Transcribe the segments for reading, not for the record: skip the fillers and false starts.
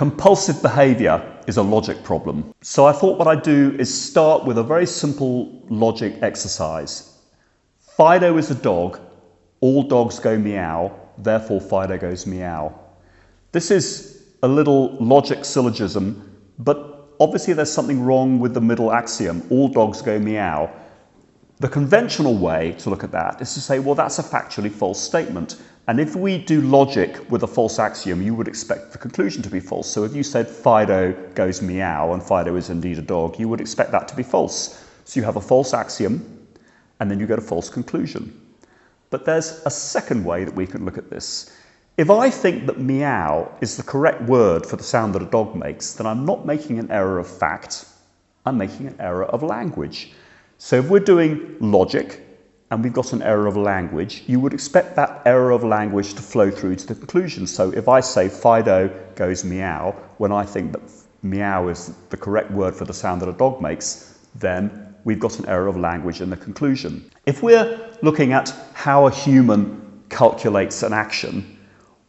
Compulsive behaviour is a logic problem. So I thought what I'd do is start with a very simple logic exercise. Fido is a dog. All dogs go meow, therefore Fido goes meow. This is a little logic syllogism, but obviously there's something wrong with the middle axiom, all dogs go meow. The conventional way to look at that is to say, well, that's a factually false statement. And if we do logic with a false axiom, you would expect the conclusion to be false. So if you said Fido goes meow and Fido is indeed a dog, you would expect that to be false. So you have a false axiom and then you get a false conclusion. But there's a second way that we can look at this. If I think that meow is the correct word for the sound that a dog makes, then I'm not making an error of fact, I'm making an error of language. So if we're doing logic and we've got an error of language, you would expect that error of language to flow through to the conclusion. So if I say Fido goes meow, when I think that meow is the correct word for the sound that a dog makes, then we've got an error of language in the conclusion. If we're looking at how a human calculates an action,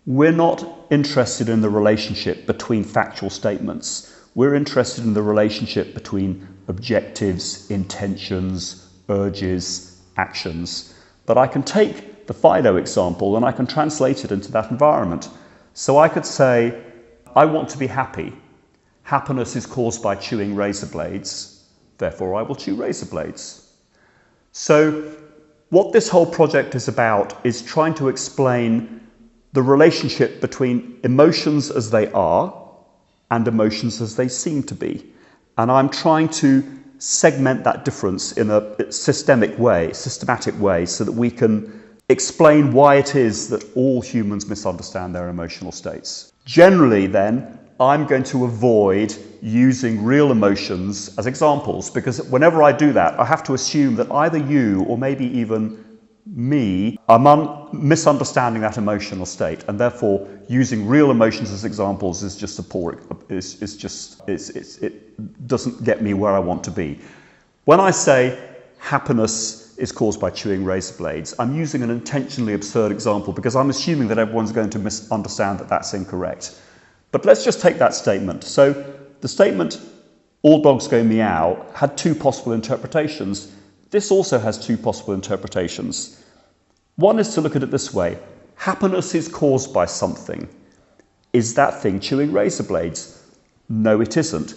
we're not interested in the relationship between factual statements. We're interested in the relationship between objectives, intentions, urges, actions. But I can take the Fido example and I can translate it into that environment. So I could say, I want to be happy. Happiness is caused by chewing razor blades. Therefore, I will chew razor blades. So what this whole project is about is trying to explain the relationship between emotions as they are and emotions as they seem to be. And I'm trying to segment that difference in a systematic way, so that we can explain why it is that all humans misunderstand their emotional states. Generally then, I'm going to avoid using real emotions as examples, because whenever I do that, I have to assume that either you or maybe even me are misunderstanding that emotional state, and therefore using real emotions as examples is just it doesn't get me where I want to be. When I say happiness is caused by chewing razor blades, I'm using an intentionally absurd example because I'm assuming that everyone's going to misunderstand that that's incorrect. But let's just take that statement. So the statement, all dogs go meow, had two possible interpretations. This also has two possible interpretations. One is to look at it this way. Happiness is caused by something. Is that thing chewing razor blades? No, it isn't.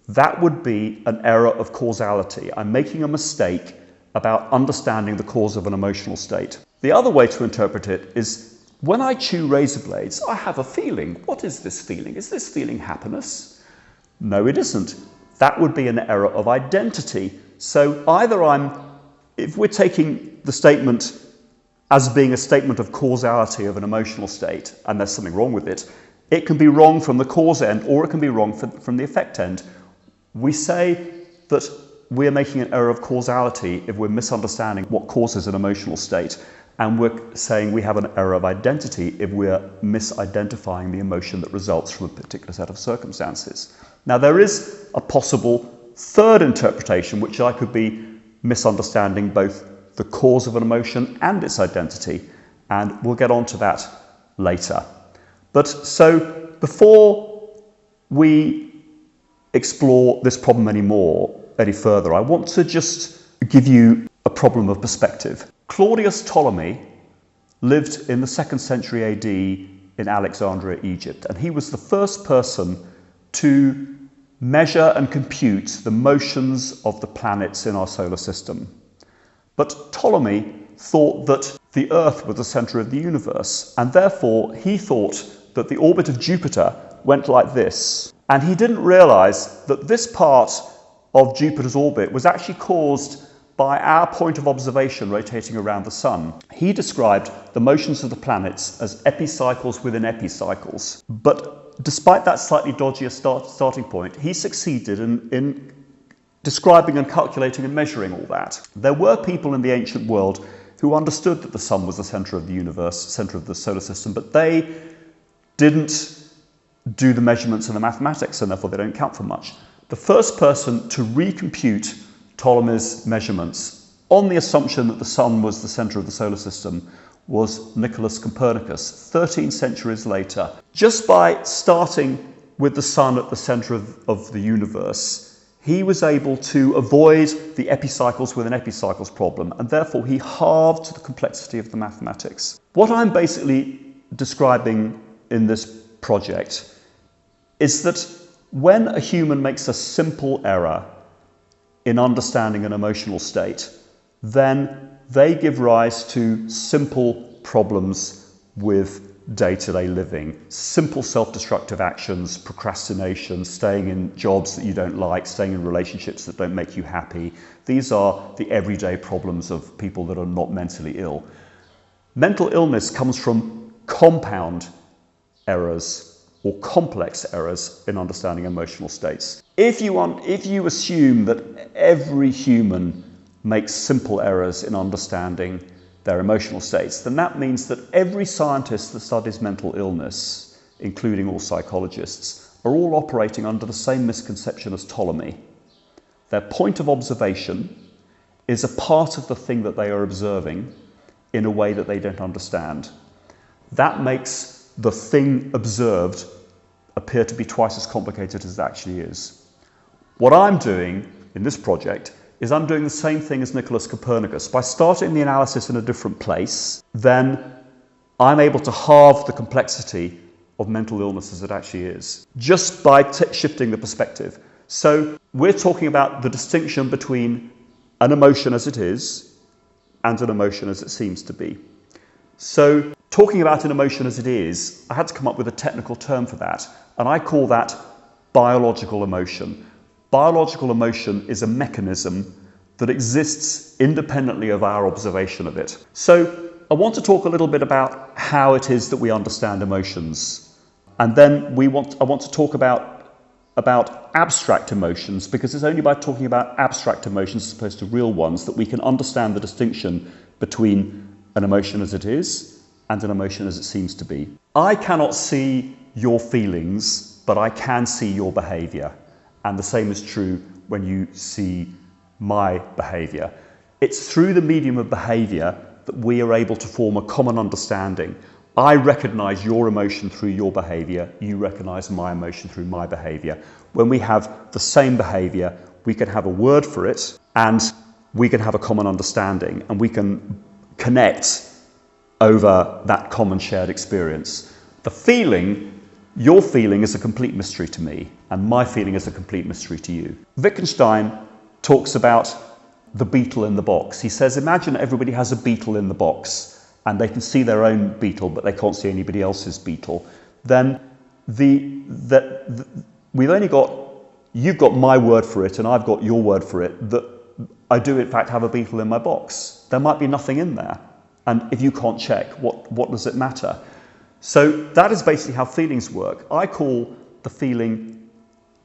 That would be an error of causality. I'm making a mistake about understanding the cause of an emotional state. The other way to interpret it is, when I chew razor blades, I have a feeling. What is this feeling? Is this feeling happiness? No, it isn't. That would be an error of identity. So either if we're taking the statement as being a statement of causality of an emotional state, and there's something wrong with it, it can be wrong from the cause end or it can be wrong from the effect end. We say that we're making an error of causality if we're misunderstanding what causes an emotional state, and we're saying we have an error of identity if we're misidentifying the emotion that results from a particular set of circumstances. Now, there is a possible third interpretation, which I could be misunderstanding both the cause of an emotion and its identity, and we'll get on to that later. But so before we explore this problem any further, I want to just give you a problem of perspective. Claudius Ptolemy lived in the 2nd century AD in Alexandria, Egypt, and he was the first person to measure and compute the motions of the planets in our solar system. But Ptolemy thought that the Earth was the centre of the universe, and therefore he thought that the orbit of Jupiter went like this. And he didn't realise that this part of Jupiter's orbit was actually caused by our point of observation rotating around the Sun. He described the motions of the planets as epicycles within epicycles. But despite that slightly dodgier starting point, he succeeded in describing and calculating and measuring all that. There were people in the ancient world who understood that the Sun was the centre of the universe, centre of the solar system, but they didn't do the measurements and the mathematics, and therefore they don't count for much. The first person to recompute Ptolemy's measurements on the assumption that the Sun was the centre of the solar system was Nicholas Copernicus, 13 centuries later. Just by starting with the sun at the centre of the universe, he was able to avoid the epicycles with an epicycles problem, and therefore he halved the complexity of the mathematics. What I'm basically describing in this project is that when a human makes a simple error in understanding an emotional state, then they give rise to simple problems with day-to-day living, simple self-destructive actions, procrastination, staying in jobs that you don't like, staying in relationships that don't make you happy. These are the everyday problems of people that are not mentally ill. Mental illness comes from compound errors or complex errors in understanding emotional states. If you assume that every human makes simple errors in understanding their emotional states, then that means that every scientist that studies mental illness, including all psychologists, are all operating under the same misconception as Ptolemy. Their point of observation is a part of the thing that they are observing in a way that they don't understand. That makes the thing observed appear to be twice as complicated as it actually is. What I'm doing in this project is I'm doing the same thing as Nicholas Copernicus. By starting the analysis in a different place, then I'm able to halve the complexity of mental illness as it actually is, just by shifting the perspective. So we're talking about the distinction between an emotion as it is and an emotion as it seems to be. So talking about an emotion as it is, I had to come up with a technical term for that, and I call that biological emotion. Biological emotion is a mechanism that exists independently of our observation of it. So I want to talk a little bit about how it is that we understand emotions. And then I want to talk about abstract emotions, because it's only by talking about abstract emotions as opposed to real ones that we can understand the distinction between an emotion as it is and an emotion as it seems to be. I cannot see your feelings, but I can see your behaviour. And the same is true when you see my behaviour. It's through the medium of behaviour that we are able to form a common understanding. I recognise your emotion through your behaviour, you recognise my emotion through my behaviour. When we have the same behaviour, we can have a word for it, and we can have a common understanding, and we can connect over that common shared experience. Your feeling is a complete mystery to me, and my feeling is a complete mystery to you. Wittgenstein talks about the beetle in the box. He says, imagine everybody has a beetle in the box, and they can see their own beetle, but they can't see anybody else's beetle. Then you've got my word for it, and I've got your word for it, that I do in fact have a beetle in my box. There might be nothing in there. And if you can't check, what does it matter? So that is basically how feelings work. I call the feeling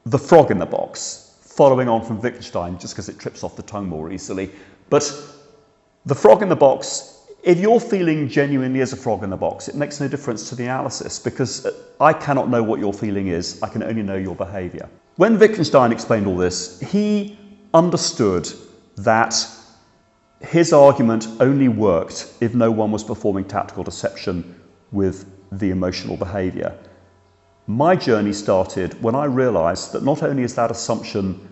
the frog in the box, following on from Wittgenstein, just because it trips off the tongue more easily. But the frog in the box, if you're feeling genuinely as a frog in the box, it makes no difference to the analysis, because I cannot know what your feeling is. I can only know your behaviour. When Wittgenstein explained all this, he understood that his argument only worked if no one was performing tactical deception with the emotional behaviour. My journey started when I realised that not only is that assumption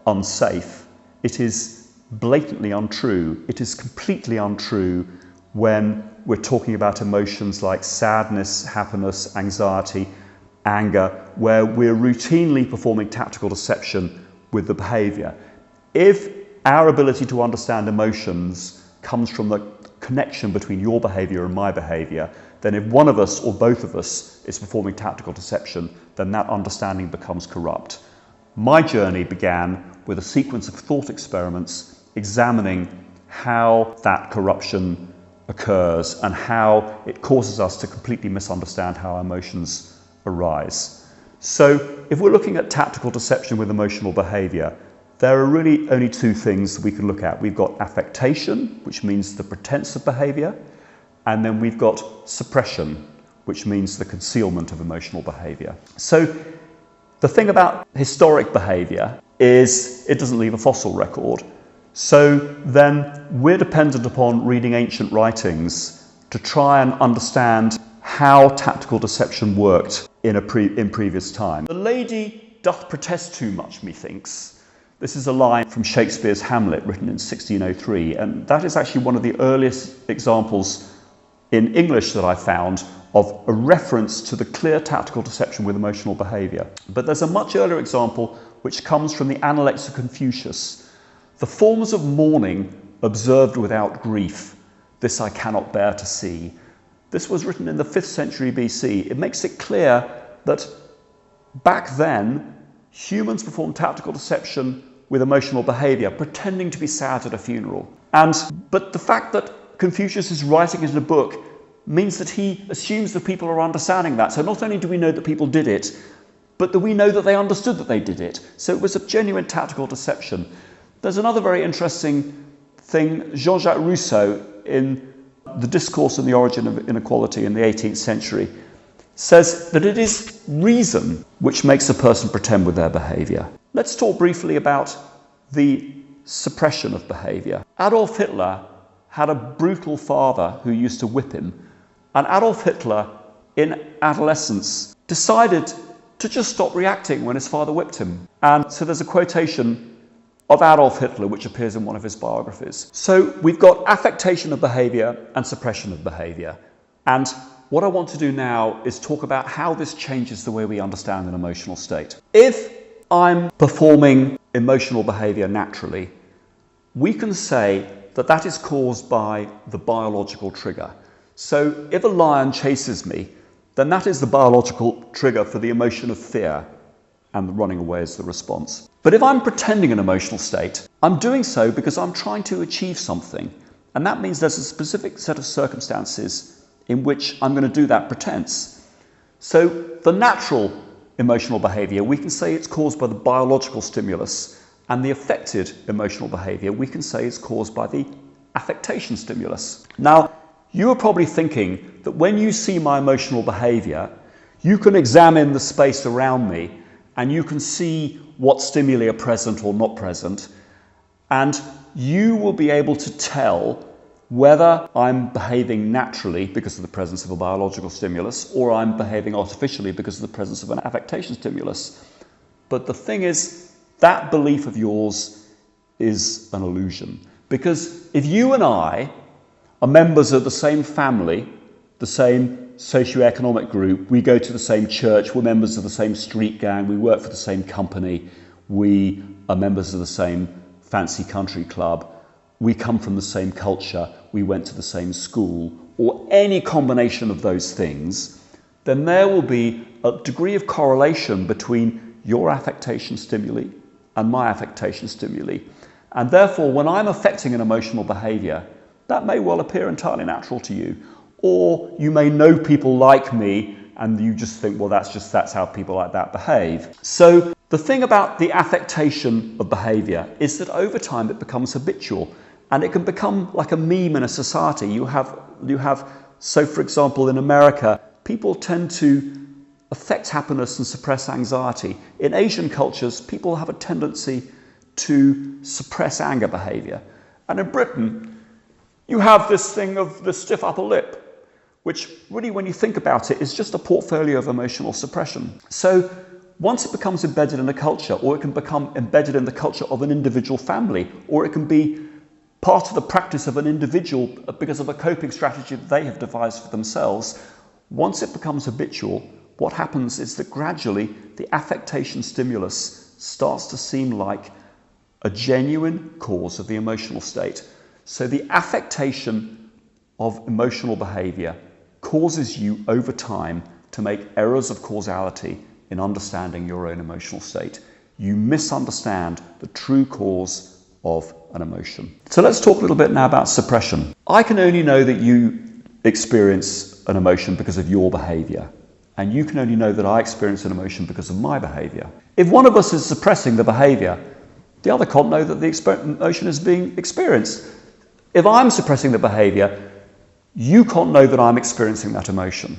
unsafe, it is blatantly untrue. It is completely untrue when we're talking about emotions like sadness, happiness, anxiety, anger, where we're routinely performing tactical deception with the behaviour. If our ability to understand emotions comes from the connection between your behaviour and my behaviour, then if one of us or both of us is performing tactical deception, then that understanding becomes corrupt. My journey began with a sequence of thought experiments examining how that corruption occurs and how it causes us to completely misunderstand how our emotions arise. So if we're looking at tactical deception with emotional behaviour, there are really only two things that we can look at. We've got affectation, which means the pretense of behaviour, and then we've got suppression, which means the concealment of emotional behaviour. So the thing about historic behaviour is it doesn't leave a fossil record. So then we're dependent upon reading ancient writings to try and understand how tactical deception worked in previous time. The lady doth protest too much, methinks. This is a line from Shakespeare's Hamlet, written in 1603, and that is actually one of the earliest examples in English that I found of a reference to the clear tactical deception with emotional behaviour. But there's a much earlier example which comes from the Analects of Confucius. The forms of mourning observed without grief, this I cannot bear to see. This was written in the 5th century BC. It makes it clear that back then, humans performed tactical deception with emotional behaviour, pretending to be sad at a funeral. But the fact that Confucius is writing it in a book means that he assumes that people are understanding that. So not only do we know that people did it, but that we know that they understood that they did it. So it was a genuine tactical deception. There's another very interesting thing. Jean-Jacques Rousseau, in The Discourse on the Origin of Inequality in the 18th century, says that it is reason which makes a person pretend with their behaviour. Let's talk briefly about the suppression of behaviour. Adolf Hitler had a brutal father who used to whip him, and Adolf Hitler, in adolescence, decided to just stop reacting when his father whipped him. And so there's a quotation of Adolf Hitler which appears in one of his biographies. So we've got affectation of behaviour and suppression of behaviour. And what I want to do now is talk about how this changes the way we understand an emotional state. If I'm performing emotional behaviour naturally, we can say that that is caused by the biological trigger. So if a lion chases me, then that is the biological trigger for the emotion of fear, and the running away is the response. But if I'm pretending an emotional state, I'm doing so because I'm trying to achieve something. And that means there's a specific set of circumstances in which I'm going to do that pretense. So the natural emotional behaviour, we can say it's caused by the biological stimulus, and the affected emotional behaviour, we can say is caused by the affectation stimulus. Now, you are probably thinking that when you see my emotional behaviour, you can examine the space around me and you can see what stimuli are present or not present, and you will be able to tell whether I'm behaving naturally because of the presence of a biological stimulus or I'm behaving artificially because of the presence of an affectation stimulus. But the thing is, that belief of yours is an illusion. Because if you and I are members of the same family, the same socioeconomic group, we go to the same church, we're members of the same street gang, we work for the same company, we are members of the same fancy country club, we come from the same culture, we went to the same school, or any combination of those things, then there will be a degree of correlation between your affectation stimuli and my affectation stimuli. And therefore, when I'm affecting an emotional behaviour, that may well appear entirely natural to you. Or you may know people like me and you just think, well, that's how people like that behave. So the thing about the affectation of behaviour is that over time it becomes habitual, and it can become like a meme in a society. So for example, in America, people tend to affect happiness and suppress anxiety. In Asian cultures, people have a tendency to suppress anger behaviour. And in Britain, you have this thing of the stiff upper lip, which really, when you think about it, is just a portfolio of emotional suppression. So once it becomes embedded in a culture, or it can become embedded in the culture of an individual family, or it can be part of the practice of an individual because of a coping strategy that they have devised for themselves, once it becomes habitual, what happens is that gradually the affectation stimulus starts to seem like a genuine cause of the emotional state. So the affectation of emotional behaviour causes you over time to make errors of causality in understanding your own emotional state. You misunderstand the true cause of an emotion. So let's talk a little bit now about suppression. I can only know that you experience an emotion because of your behaviour, and you can only know that I experience an emotion because of my behaviour. If one of us is suppressing the behaviour, the other can't know that the emotion is being experienced. If I'm suppressing the behaviour, you can't know that I'm experiencing that emotion.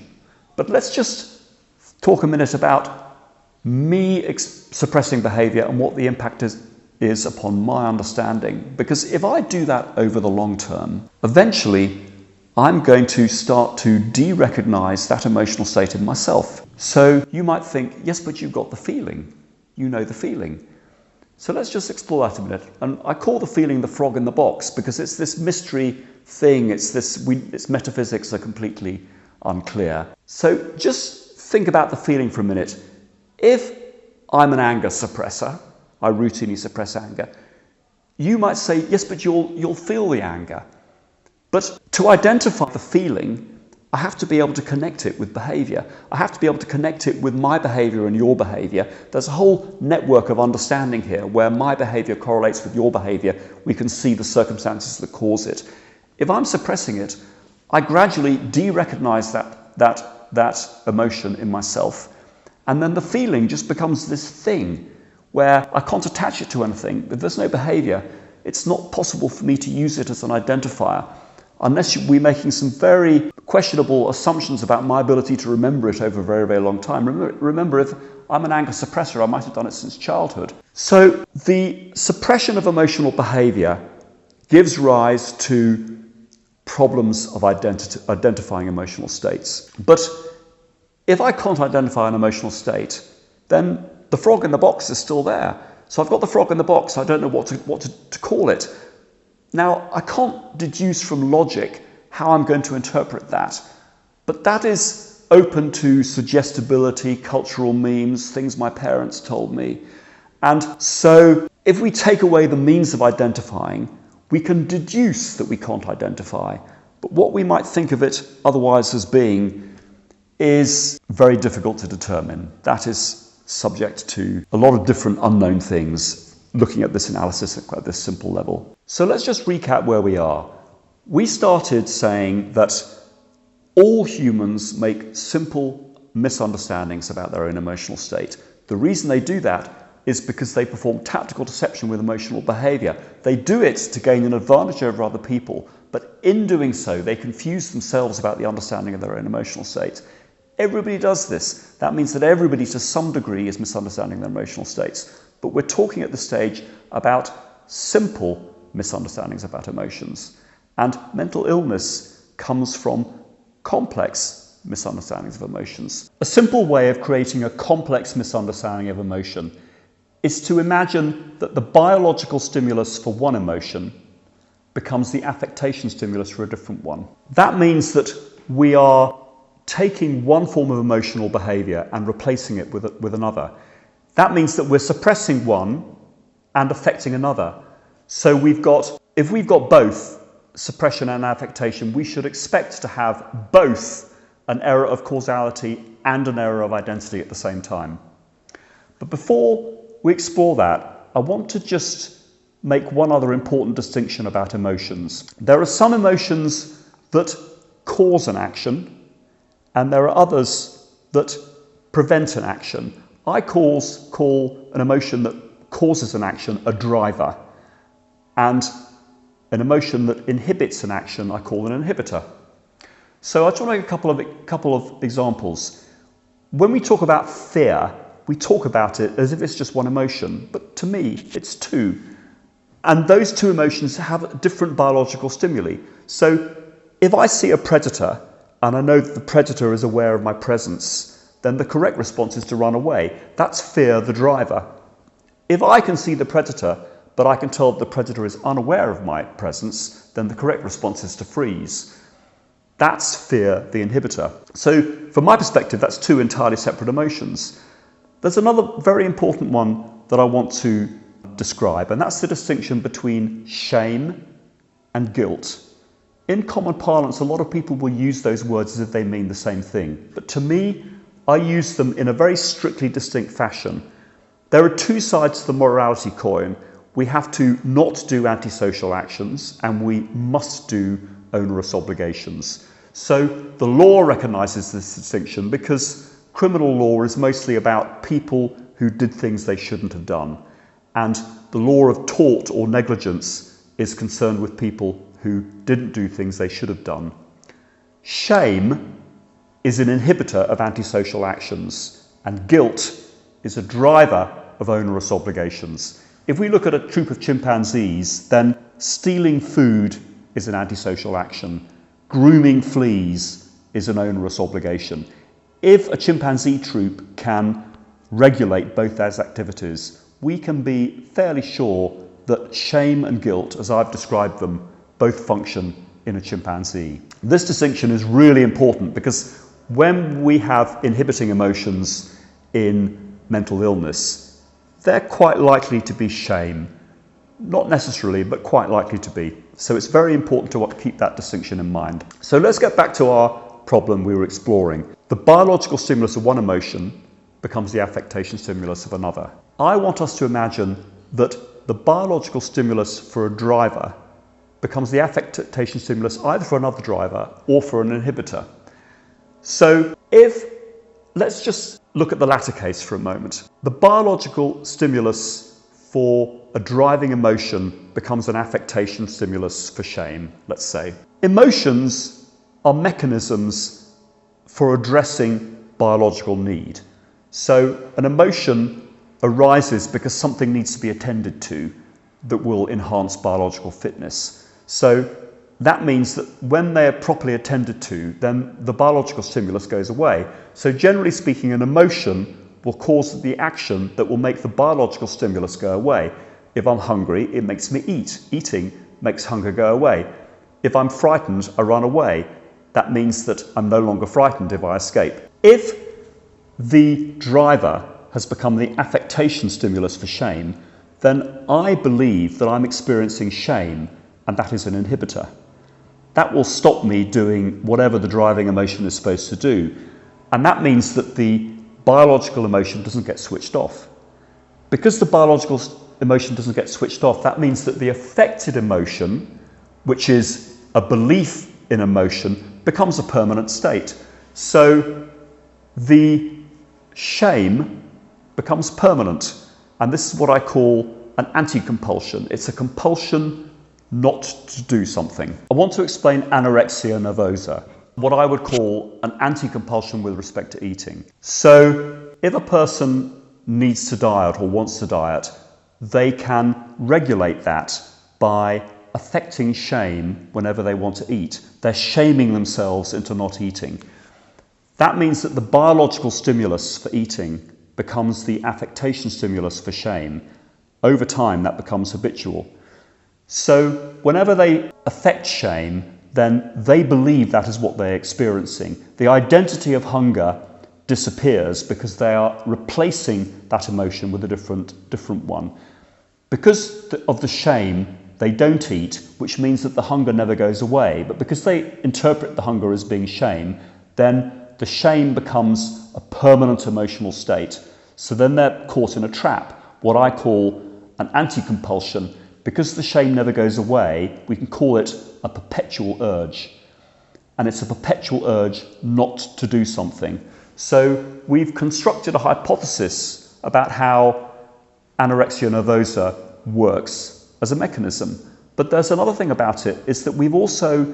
But let's just talk a minute about me suppressing behaviour and what the impact is upon my understanding. Because if I do that over the long term, eventually I'm going to start to de-recognize that emotional state in myself. So you might think, yes, but you've got the feeling. You know the feeling. So let's just explore that a minute. And I call the feeling the frog in the box because it's this mystery thing. Its metaphysics are completely unclear. So just think about the feeling for a minute. If I'm an anger suppressor, I routinely suppress anger, you might say, yes, but you'll feel the anger. But to identify the feeling, I have to be able to connect it with behaviour. I have to be able to connect it with my behaviour and your behaviour. There's a whole network of understanding here where my behaviour correlates with your behaviour. We can see the circumstances that cause it. If I'm suppressing it, I gradually de-recognise that emotion in myself. And then the feeling just becomes this thing where I can't attach it to anything. If there's no behaviour, it's not possible for me to use it as an identifier unless we're making some very questionable assumptions about my ability to remember it over a very, very long time. Remember, if I'm an anger suppressor, I might have done it since childhood. So the suppression of emotional behaviour gives rise to problems of identifying emotional states. But if I can't identify an emotional state, then the frog in the box is still there. So I've got the frog in the box, I don't know what to call it. Now, I can't deduce from logic how I'm going to interpret that, but that is open to suggestibility, cultural memes, things my parents told me. And so if we take away the means of identifying, we can deduce that we can't identify. But what we might think of it otherwise as being is very difficult to determine. That is subject to a lot of different unknown things looking at this analysis at this simple level. So let's just recap where we are. We started saying that all humans make simple misunderstandings about their own emotional state. The reason they do that is because they perform tactical deception with emotional behaviour. They do it to gain an advantage over other people, but in doing so, they confuse themselves about the understanding of their own emotional state. Everybody does this. That means that everybody to some degree is misunderstanding their emotional states. But we're talking at this stage about simple misunderstandings about emotions. And mental illness comes from complex misunderstandings of emotions. A simple way of creating a complex misunderstanding of emotion is to imagine that the biological stimulus for one emotion becomes the affectation stimulus for a different one. That means that we are taking one form of emotional behaviour and replacing it with another. That means that we're suppressing one and affecting another. So if we've got both suppression and affectation, we should expect to have both an error of causality and an error of identity at the same time. But before we explore that, I want to just make one other important distinction about emotions. There are some emotions that cause an action, and there are others that prevent an action. I call an emotion that causes an action a driver, and an emotion that inhibits an action I call an inhibitor. So I just want to make a couple of examples. When we talk about fear, we talk about it as if it's just one emotion, but to me, it's two. And those two emotions have different biological stimuli. So if I see a predator, and I know that the predator is aware of my presence, then the correct response is to run away. That's fear, the driver. If I can see the predator, but I can tell that the predator is unaware of my presence, then the correct response is to freeze. That's fear, the inhibitor. So from my perspective, that's two entirely separate emotions. There's another very important one that I want to describe, and that's the distinction between shame and guilt. In common parlance, a lot of people will use those words as if they mean the same thing. But to me, I use them in a very strictly distinct fashion. There are two sides to the morality coin. We have to not do antisocial actions, and we must do onerous obligations. So the law recognises this distinction because criminal law is mostly about people who did things they shouldn't have done. And the law of tort or negligence is concerned with people who didn't do things they should have done. Shame is an inhibitor of antisocial actions, and guilt is a driver of onerous obligations. If we look at a troop of chimpanzees, then stealing food is an antisocial action. grooming fleas is an onerous obligation. If a chimpanzee troop can regulate both those activities, we can be fairly sure that shame and guilt, as I've described them, both function in a chimpanzee. This distinction is really important because when we have inhibiting emotions in mental illness, they're quite likely to be shame. Not necessarily, but quite likely to be. So it's very important to keep that distinction in mind. So let's get back to our problem we were exploring. The biological stimulus of one emotion becomes the affectation stimulus of another. I want us to imagine that the biological stimulus for a driver becomes the affectation stimulus either for another driver or for an inhibitor. So let's just look at the latter case for a moment. The biological stimulus for a driving emotion becomes an affectation stimulus for shame, let's say. Emotions are mechanisms for addressing biological need. So an emotion arises because something needs to be attended to that will enhance biological fitness. So that means that when they're properly attended to, then the biological stimulus goes away. So generally speaking, an emotion will cause the action that will make the biological stimulus go away. If I'm hungry, it makes me eat. Eating makes hunger go away. If I'm frightened, I run away. That means that I'm no longer frightened if I escape. If the driver has become the affectation stimulus for shame, then I believe that I'm experiencing shame, and that is an inhibitor. That will stop me doing whatever the driving emotion is supposed to do. And that means that the biological emotion doesn't get switched off. Because the biological emotion doesn't get switched off, that means that the affected emotion, which is a belief in emotion, becomes a permanent state. So the shame becomes permanent. And this is what I call an anti-compulsion. It's a compulsion not to do something. I want to explain anorexia nervosa, what I would call an anti-compulsion with respect to eating. So if a person needs to diet or wants to diet, they can regulate that by affecting shame whenever they want to eat. They're shaming themselves into not eating. That means that the biological stimulus for eating becomes the affectation stimulus for shame. Over time, that becomes habitual. So whenever they affect shame, then they believe that is what they're experiencing. The identity of hunger disappears because they are replacing that emotion with a different one. Because of the shame, they don't eat, which means that the hunger never goes away. But because they interpret the hunger as being shame, then the shame becomes a permanent emotional state. So then they're caught in a trap, what I call an anti-compulsion. Because the shame never goes away, we can call it a perpetual urge. And it's a perpetual urge not to do something. So we've constructed a hypothesis about how anorexia nervosa works as a mechanism. But there's another thing about it, is that we've also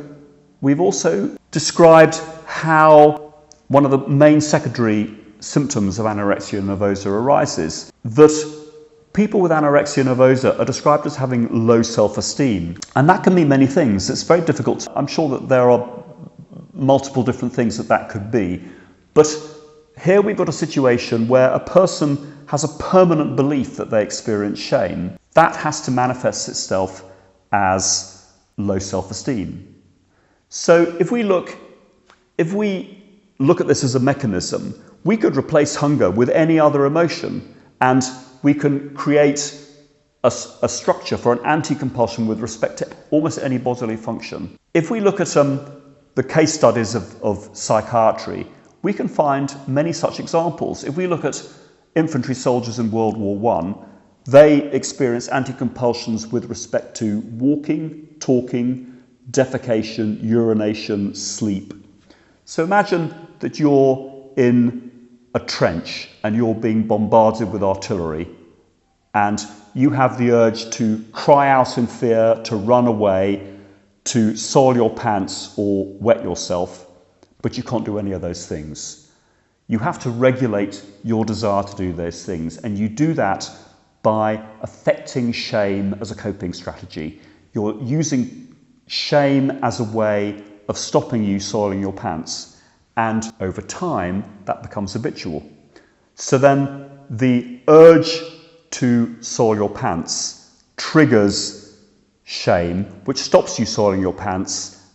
described how one of the main secondary symptoms of anorexia nervosa arises. That people with anorexia nervosa are described as having low self-esteem. And that can mean many things. It's very difficult. I'm sure that there are multiple different things that could be. But here we've got a situation where a person has a permanent belief that they experience shame. That has to manifest itself as low self-esteem. So if we look at this as a mechanism, we could replace hunger with any other emotion, and we can create a structure for an anti-compulsion with respect to almost any bodily function. If we look at the case studies of psychiatry, we can find many such examples. If we look at infantry soldiers in World War I, they experience anti-compulsions with respect to walking, talking, defecation, urination, sleep. So imagine that you're in a trench and you're being bombarded with artillery, and you have the urge to cry out in fear, to run away, to soil your pants or wet yourself, but you can't do any of those things. You have to regulate your desire to do those things, and you do that by affecting shame as a coping strategy. You're using shame as a way of stopping you soiling your pants. And over time, that becomes habitual. So then the urge to soil your pants triggers shame, which stops you soiling your pants.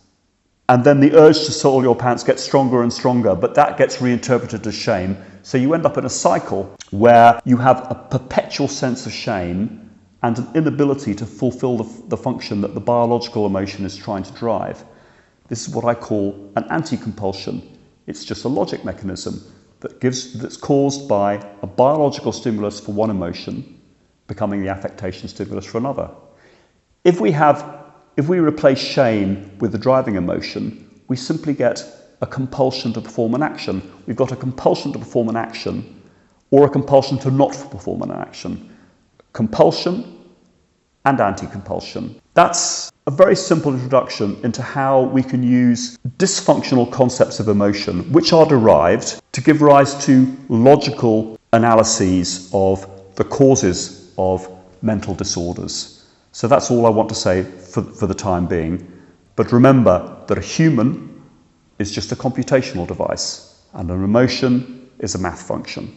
And then the urge to soil your pants gets stronger and stronger, but that gets reinterpreted as shame. So you end up in a cycle where you have a perpetual sense of shame and an inability to fulfill the function that the biological emotion is trying to drive. This is what I call an anti-compulsion. It's just a logic mechanism that's caused by a biological stimulus for one emotion becoming the affectation stimulus for another. If we replace shame with the driving emotion, we simply get a compulsion to perform an action. We've got a compulsion to perform an action or a compulsion to not perform an action. Compulsion and anti-compulsion. That's a very simple introduction into how we can use dysfunctional concepts of emotion, which are derived, to give rise to logical analyses of the causes of mental disorders. So that's all I want to say for the time being. But remember that a human is just a computational device and an emotion is a math function.